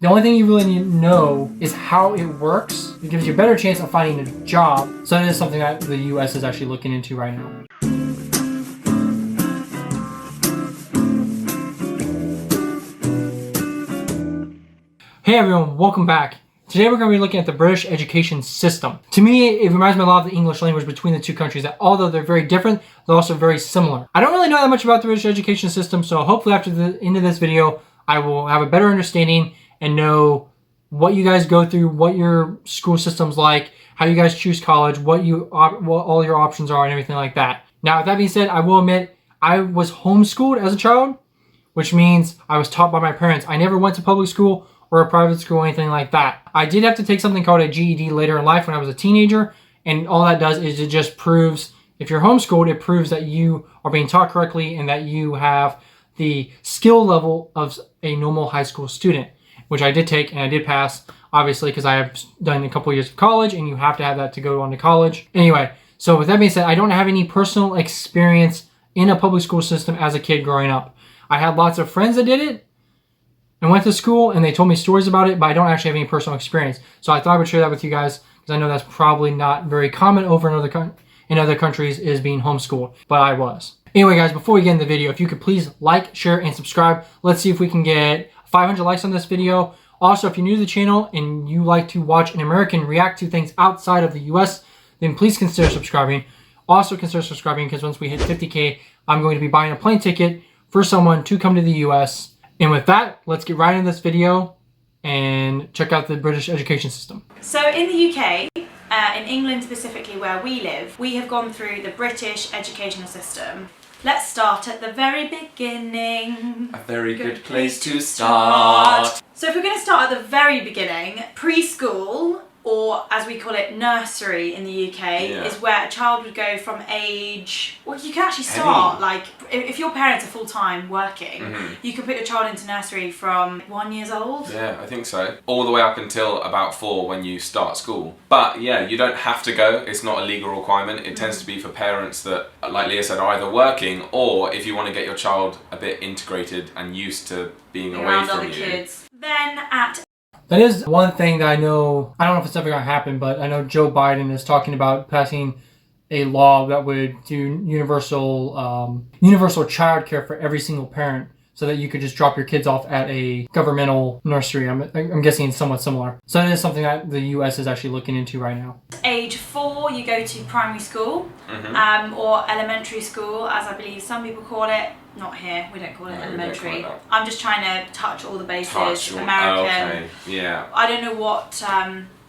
The only thing you really need to know is how it works. It gives you a better chance of finding a job. So that is something that the US is actually looking into right now. Hey everyone, welcome back. Today we're going to be looking at the British education system. To me, it reminds me a lot of the English language between the two countries, that although they're very different, they're also very similar. I don't really know that much about the British education system, so hopefully after the end of this video, I will have a better understanding and know what you guys go through, what your school system's like, how you guys choose college, what all your options are, and everything like that. Now, with that being said, I will admit I was homeschooled as a child, which means I was taught by my parents. I never went to public school or a private school or anything like that. I did have to take something called a GED later in life when I was a teenager, and all that does is it just proves, if you're homeschooled, it proves that you are being taught correctly and that you have the skill level of a normal high school student, which I did take and I did pass, obviously, because I have done a couple years of college and you have to have that to go on to college. Anyway, so with that being said, I don't have any personal experience in a public school system as a kid growing up. I had lots of friends that did it and went to school and they told me stories about it, but I don't actually have any personal experience. So I thought I would share that with you guys because I know that's probably not very common over in other countries, is being homeschooled, but I was. Anyway guys, before we get in the video, if you could please like, share, and subscribe. Let's see if we can get 500 likes on this video. Also, if you're new to the channel and you like to watch an American react to things outside of the US, then please consider subscribing. Also consider subscribing because once we hit 50K, I'm going to be buying a plane ticket for someone to come to the US. And with that, let's get right into this video and check out the British education system. So in the UK, in England specifically where we live, we have gone through the British educational system. Let's start at the very beginning. A very good place to start. So if we're going to start at the very beginning, preschool, or as we call it, nursery in the UK, is where a child would go from age... Well, you can actually start, like, if your parents are full-time working, you can put your child into nursery from 1 year old. Yeah, I think so. All the way up until about 4 when you start school. But yeah, you don't have to go. It's not a legal requirement. It tends to be for parents that, like Leah said, are either working or if you want to get your child a bit integrated and used to being away around from other you. kids. Then at... That is one thing that I know, I don't know if it's ever going to happen, but I know Joe Biden is talking about passing a law that would do universal child care for every single parent so that you could just drop your kids off at a governmental nursery. I'm guessing it's somewhat similar. So that is something that the US is actually looking into right now. Age 4, you go to primary school, or elementary school, as I believe some people call it. Not here, we don't call it elementary. I'm just trying to touch all the bases. American. Okay. Yeah. I don't know what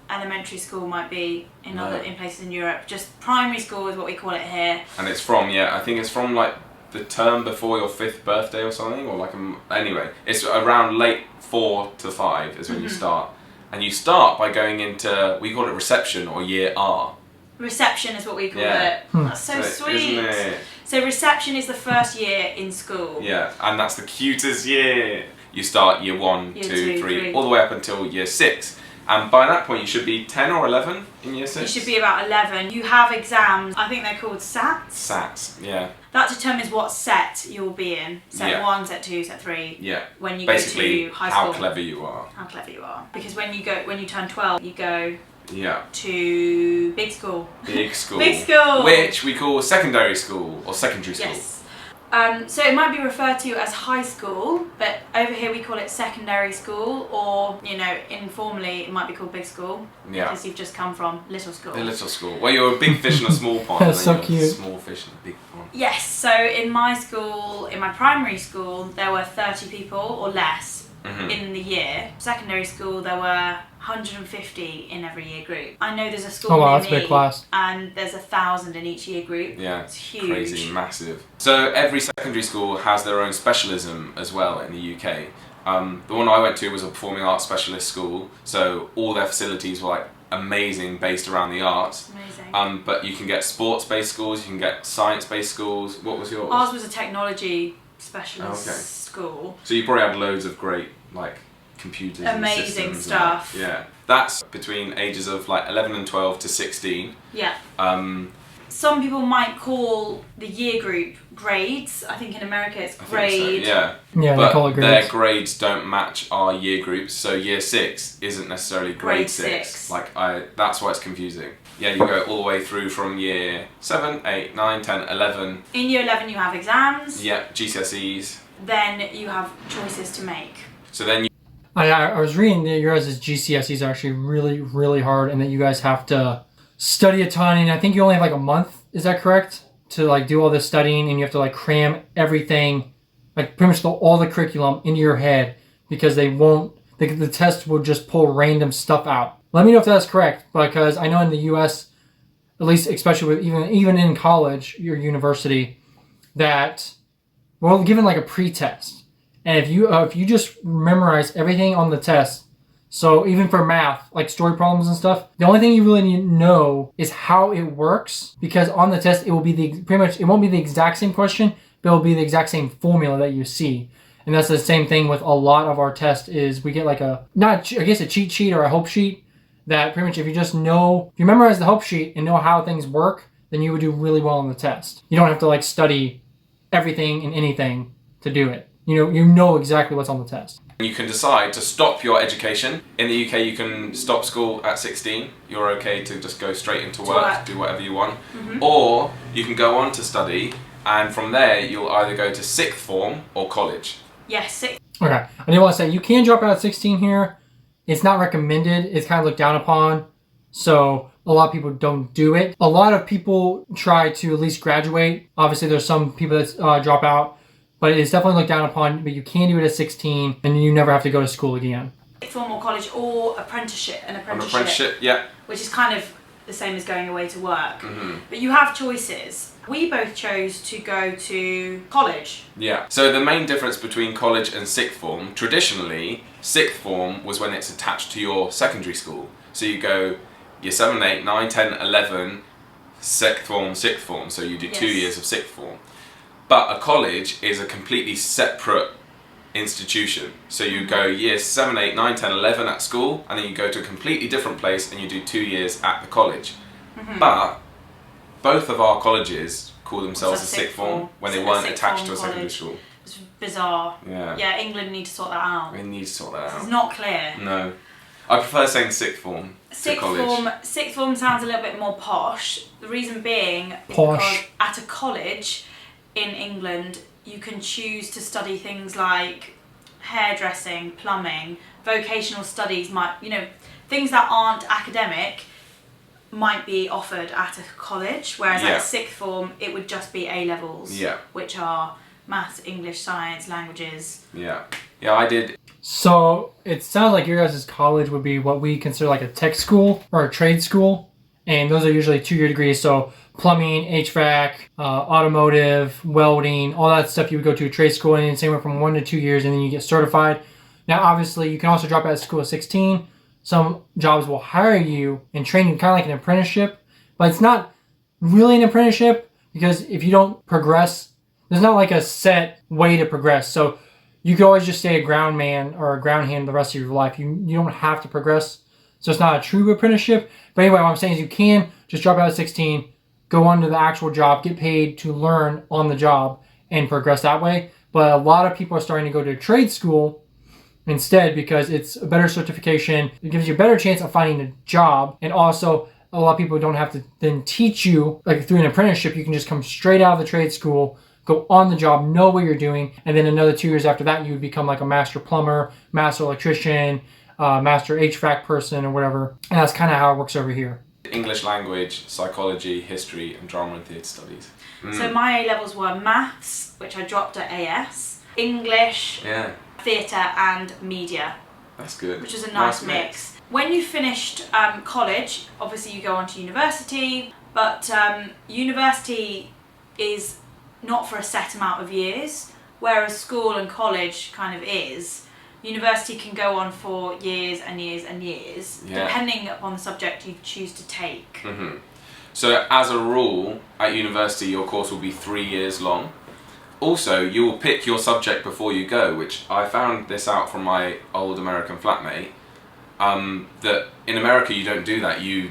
elementary school might be in places in Europe. Just primary school is what we call it here. And it's from, I think it's from like the term before your 5th birthday or something, or like anyway, it's around late 4 to 5 is when you start. And you start by going into, we call it reception or year R. Reception is what we call it. That's so sweet. Isn't it? So reception is the first year in school. Yeah, and that's the cutest year. You start year 1, 2, 3, all the way up until year 6. And by that point you should be 10 or 11 in year 6? You should be about 11. You have exams, I think they're called SATs. SATs, yeah. That determines what set you'll be in. Set 1, set 2, set 3. Yeah. When you basically, go to high school. how clever you are. How clever you are. Because when you turn 12, you go to big school. Big school. Big school. Which we call secondary school or secondary school. Yes. So it might be referred to as high school, but over here we call it secondary school, or, informally it might be called big school. Yeah. Because you've just come from little school. The little school. Well, you're a big fish in a small pond. That's so cute. A small fish in a big pond. Yes, so in my primary school, there were 30 people or less in the year. Secondary school, there were 150 in every year group. I know there's a school near that's me, a big class. and there's 1,000 in each year group. Yeah, it's huge. Crazy, massive. So every secondary school has their own specialism as well in the UK. The one I went to was a performing arts specialist school, so all their facilities were like amazing, based around the arts. Amazing. But you can get sports-based schools, you can get science-based schools. What was yours? Ours was a technology specialist school. So you probably had loads of great computers, amazing and stuff. Yeah, that's between ages of 11 and 12 to 16. Yeah. some people might call the year group grades. I think in America it's grade. Yeah, Yeah, but they call it grades. their grades don't match our year groups. So year 6 isn't necessarily grade 6. That's why it's confusing. Yeah, you go all the way through from year 7, 8, 9, 10, 11. In year 11 you have exams. Yeah, GCSEs. Then you have choices to make. So then you I was reading that your guys' GCSEs are actually really, really hard, and that you guys have to study a ton, and I think you only have like a month, is that correct? To like do all this studying, and you have to like cram everything, like pretty much all the curriculum into your head, because they won't, the test will just pull random stuff out. Let me know if that's correct, because I know in the US, at least especially with even in college, your university, that we're given like a pre-test. And if you just memorize everything on the test, so even for math, like story problems and stuff, the only thing you really need to know is how it works, because on the test it will be it won't be the exact same question, but it will be the exact same formula that you see. And that's the same thing with a lot of our tests. Is we get like a cheat sheet or a hope sheet that pretty much if you memorize the hope sheet and know how things work, then you would do really well on the test. You don't have to like study everything and anything to do it. You know exactly what's on the test. You can decide to stop your education. In the UK, you can stop school at 16. You're okay to just go straight into work, do whatever you want. Mm-hmm. Or you can go on to study, and from there, you'll either go to 6th form or college. Yes, 6th. Okay. I do want to say, you can drop out at 16 here. It's not recommended. It's kind of looked down upon. So a lot of people don't do it. A lot of people try to at least graduate. Obviously, there's some people that drop out. But it's definitely looked down upon, but you can do it at 16, and you never have to go to school again. Form or college or apprenticeship. An apprenticeship, yeah. Which is kind of the same as going away to work. Mm-hmm. But you have choices. We both chose to go to college. Yeah. So the main difference between college and 6th form, traditionally, 6th form was when it's attached to your secondary school. So you go year 7, 8, 9, 10, 11, 6th form. So you do 2 years of 6th form. But a college is a completely separate institution. So you go years 7, 8, 9, 10, 11 at school, and then you go to a completely different place and you do 2 years at the college. Mm-hmm. But both of our colleges call themselves a 6th form when they weren't attached to a secondary school. It's bizarre. Yeah. Yeah, England need to sort that out. They need to sort that out. It's not clear. No. I prefer saying 6th form to college. Sixth form sounds a little bit more posh. The reason being is because at a college in England, you can choose to study things like hairdressing, plumbing, vocational studies, things that aren't academic might be offered at a college, whereas at 6th form it would just be A-levels, which are maths, English, science, languages. Yeah, I did. So it sounds like your guys' college would be what we consider like a tech school or a trade school, and those are usually 2-year degrees. So plumbing, HVAC, automotive, welding, all that stuff you would go to a trade school, and it's anywhere from 1 to 2 years, and then you get certified. Now, obviously, you can also drop out of school at 16. Some jobs will hire you and train you kind of like an apprenticeship, but it's not really an apprenticeship, because if you don't progress, there's not like a set way to progress. So you can always just stay a ground man or a ground hand the rest of your life. You don't have to progress. So it's not a true apprenticeship. But anyway, what I'm saying is you can just drop out at 16, go on to the actual job, get paid to learn on the job, and progress that way. But a lot of people are starting to go to trade school instead, because it's a better certification. It gives you a better chance of finding a job. And also, a lot of people don't have to then teach you, like through an apprenticeship. You can just come straight out of the trade school, go on the job, know what you're doing, and then another 2 years after that, you would become like a master plumber, master electrician, master HVAC person, or whatever. And that's kind of how it works over here. English language, psychology, history, and drama and theatre studies. So my A-levels were maths, which I dropped at AS, English, theatre, and media. That's good. Which was a nice mix. When you finished college, obviously you go on to university, but university is not for a set amount of years, whereas school and college kind of is. University can go on for years and years and years, depending upon the subject you choose to take. Mm-hmm. So as a rule, at university your course will be 3 years long. Also, you will pick your subject before you go, which I found this out from my old American flatmate, that in America you don't do that. You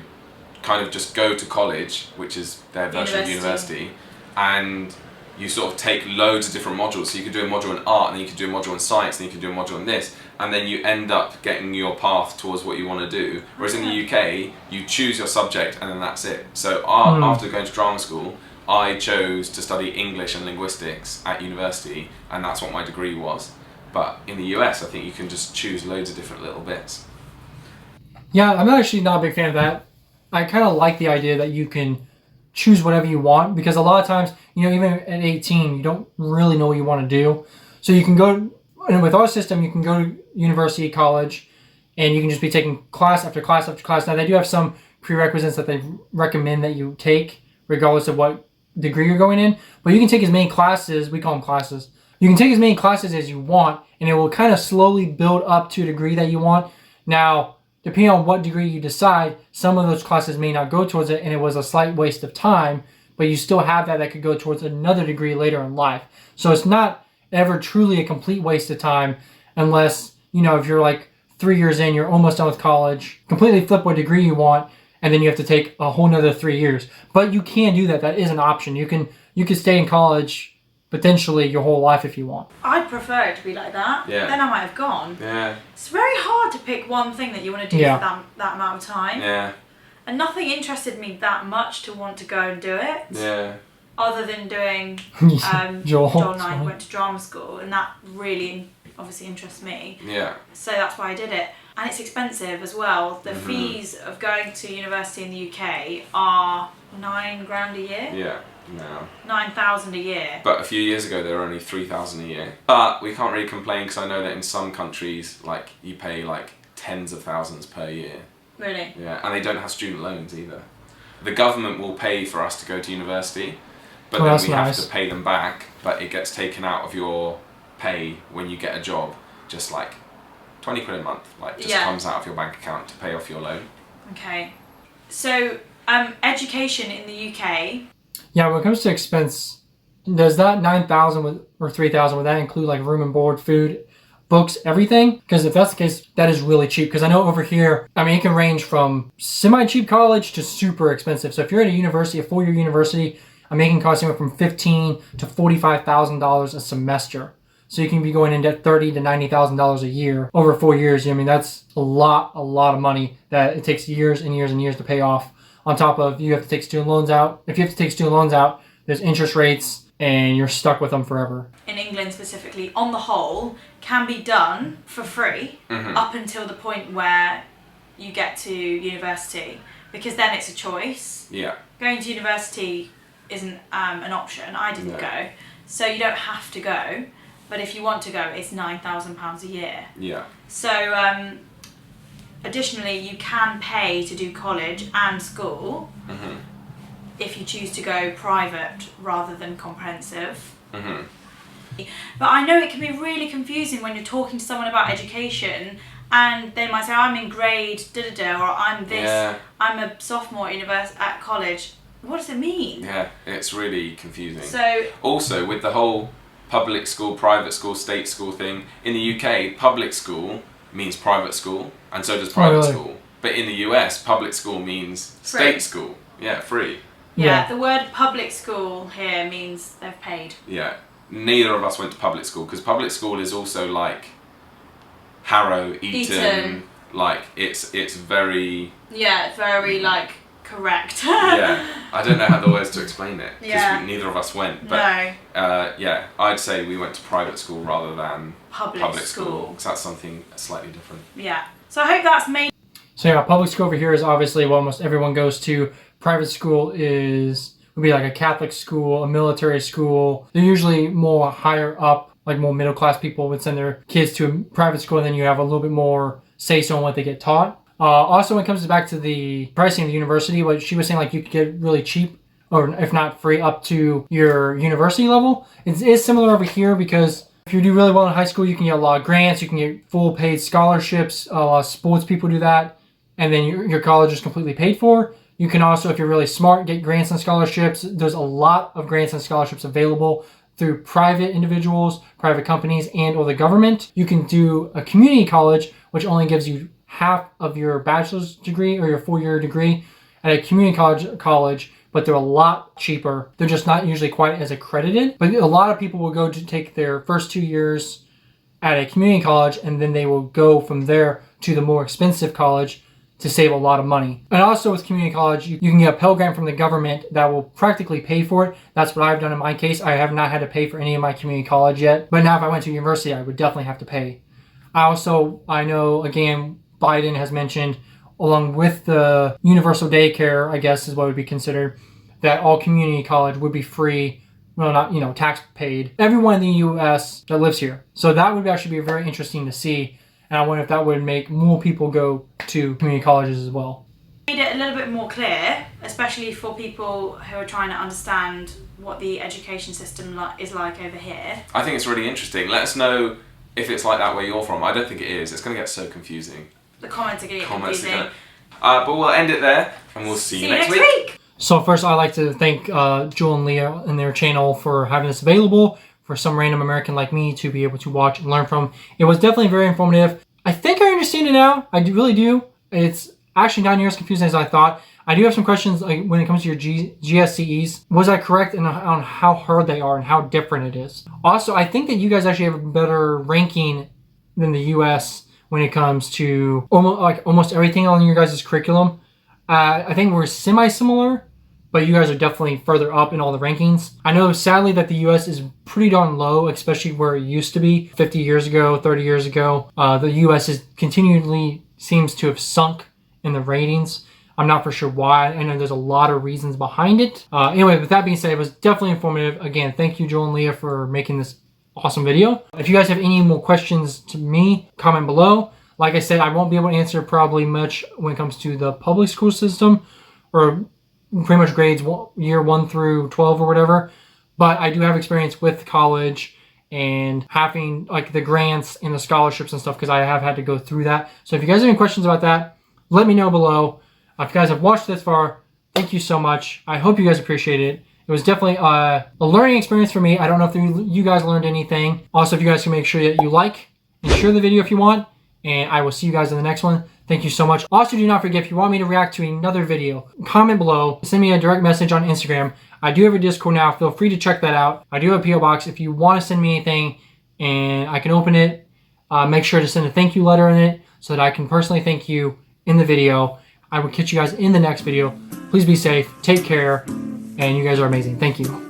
kind of just go to college, which is their version of university, and you sort of take loads of different modules. So you could do a module in art, and then you could do a module in science, and then you could do a module in this, and then you end up getting your path towards what you want to do. Whereas in the UK, you choose your subject, and then that's it. So after going to drama school, I chose to study English and linguistics at university, and that's what my degree was. But in the US, I think you can just choose loads of different little bits. Yeah, I'm actually not a big fan of that. I kind of like the idea that you can choose whatever you want, because a lot of times, even at 18, you don't really know what you want to do. So you can go, and with our system, you can go to university, college, and you can just be taking class after class after class. Now, they do have some prerequisites that they recommend that you take, regardless of what degree you're going in. But you can take as many classes, we call them classes. You can take as many classes as you want, and it will kind of slowly build up to a degree that you want. Now, depending on what degree you decide, some of those classes may not go towards it, and it was a slight waste of time, but you still have that could go towards another degree later in life. So it's not ever truly a complete waste of time, unless, if you're like 3 years in, you're almost done with college, completely flip what degree you want, and then you have to take a whole nother 3 years. But you can do that. That is an option. You can stay in college potentially your whole life if you want. I'd prefer it to be like that. Yeah. Then I might have gone. Yeah. It's very hard to pick one thing that you want to do for that amount of time. Yeah. And nothing interested me that much to want to go and do it. Yeah. Other than doing, Joel and I went to drama school, and that really obviously interests me. Yeah. So that's why I did it. And it's expensive as well. The fees of going to university in the UK are $9,000 a year. Yeah. No. 9,000 a year. But a few years ago, they were only 3,000 a year. But we can't really complain, because I know that in some countries, you pay tens of thousands per year. Really? Yeah, and they don't have student loans either. The government will pay for us to go to university, but then we have to pay them back. But it gets taken out of your pay when you get a job, just 20 quid a month, comes out of your bank account to pay off your loan. Okay. So, education in the UK. Yeah, when it comes to expense, does that 9,000 or 3,000, would that include room and board, food, books, everything? Because if that's the case, that is really cheap. Because I know over here, it can range from semi-cheap college to super expensive. So if you're at a university, a 4-year university, it can cost anywhere from $15,000 to $45,000 a semester. So you can be going into $30,000 to $90,000 a year over 4 years. That's a lot of money that it takes years and years and years to pay off. On top of, you have to take student loans out. If you have to take student loans out, there's interest rates, and you're stuck with them forever. In England specifically, on the whole, can be done for free up until the point where you get to university, because then it's a choice. Yeah. Going to university isn't an option. I didn't go, so you don't have to go. But if you want to go, it's £9,000 a year. Yeah. So. Additionally, you can pay to do college and school if you choose to go private rather than comprehensive. But I know it can be really confusing when you're talking to someone about education, and they might say, I'm in grade da-da-da, or I'm this, I'm a sophomore at college. What does it mean? Yeah, it's really confusing. So also, with the whole public school, private school, state school thing, in the UK, public school means private school, and so does private school. But in the US, public school means state school. Yeah, free. Yeah, the word public school here means they've paid. Yeah. Neither of us went to public school, because public school is also Harrow, Eton. It's very... Yeah, very correct. Yeah, I don't know how the words to explain it, because neither of us went. But, no. I'd say we went to private school rather than public school, because that's something slightly different. Yeah. So I hope that's made... So yeah, public school over here is obviously what almost everyone goes to. Private school would be a Catholic school, a military school. They're usually more higher up, more middle class people would send their kids to a private school, and then you have a little bit more say-so on what they get taught. Also, when it comes back to the pricing of the university, what she was saying, you could get really cheap, or if not free, up to your university level. It is similar over here, because if you do really well in high school, you can get a lot of grants, you can get full paid scholarships. A lot of sports people do that, and then your college is completely paid for. You can also, if you're really smart, get grants and scholarships. There's a lot of grants and scholarships available through private individuals, private companies, and or the government. You can do a community college, which only gives you half of your bachelor's degree or your 4-year degree, at a community college, but they're a lot cheaper. They're just not usually quite as accredited. But a lot of people will go to take their first 2 years at a community college, and then they will go from there to the more expensive college to save a lot of money. And also with community college, you can get a Pell Grant from the government that will practically pay for it. That's what I've done in my case. I have not had to pay for any of my community college yet. But now if I went to university, I would definitely have to pay. I know, again, Biden has mentioned, along with the universal daycare, I guess is what would be considered, that all community college would be free. Well, not, tax paid. Everyone in the U.S. that lives here. So that would actually be very interesting to see. And I wonder if that would make more people go to community colleges as well. Made it a little bit more clear, especially for people who are trying to understand what the education system is like over here. I think it's really interesting. Let us know if it's like that where you're from. I don't think it is. It's going to get so confusing. The comments are going to get confusing. But we'll end it there, and we'll see you next week. So first, I'd like to thank Jewel and Leah and their channel for having this available for some random American like me to be able to watch and learn from. It was definitely very informative. I think I understand it now. I really do. It's actually not near as confusing as I thought. I do have some questions when it comes to your GSCEs. Was I correct on how hard they are and how different it is? Also, I think that you guys actually have a better ranking than the US when it comes to almost everything on your guys' curriculum. I think we're semi-similar, but you guys are definitely further up in all the rankings. I know, sadly, that the US is pretty darn low, especially where it used to be 50 years ago, 30 years ago. The US continually seems to have sunk in the ratings. I'm not for sure why. I know there's a lot of reasons behind it. Anyway, with that being said, it was definitely informative. Again, thank you, Joel and Leah, for making this awesome video. If you guys have any more questions to me, comment below. Like I said, I won't be able to answer probably much when it comes to the public school system, or pretty much grades year 1 through 12 or whatever. But I do have experience with college and having the grants and the scholarships and stuff, because I have had to go through that. So if you guys have any questions about that, let me know below. If you guys have watched this far, thank you so much. I hope you guys appreciate it. It was definitely a learning experience for me. I don't know if you guys learned anything. Also, if you guys can make sure that you like and share the video if you want. And I will see you guys in the next one. Thank you so much. Also, do not forget, if you want me to react to another video, comment below. Send me a direct message on Instagram. I do have a Discord now. Feel free to check that out. I do have a P.O. box. If you want to send me anything and I can open it, make sure to send a thank you letter in it so that I can personally thank you in the video. I will catch you guys in the next video. Please be safe. Take care. And you guys are amazing. Thank you.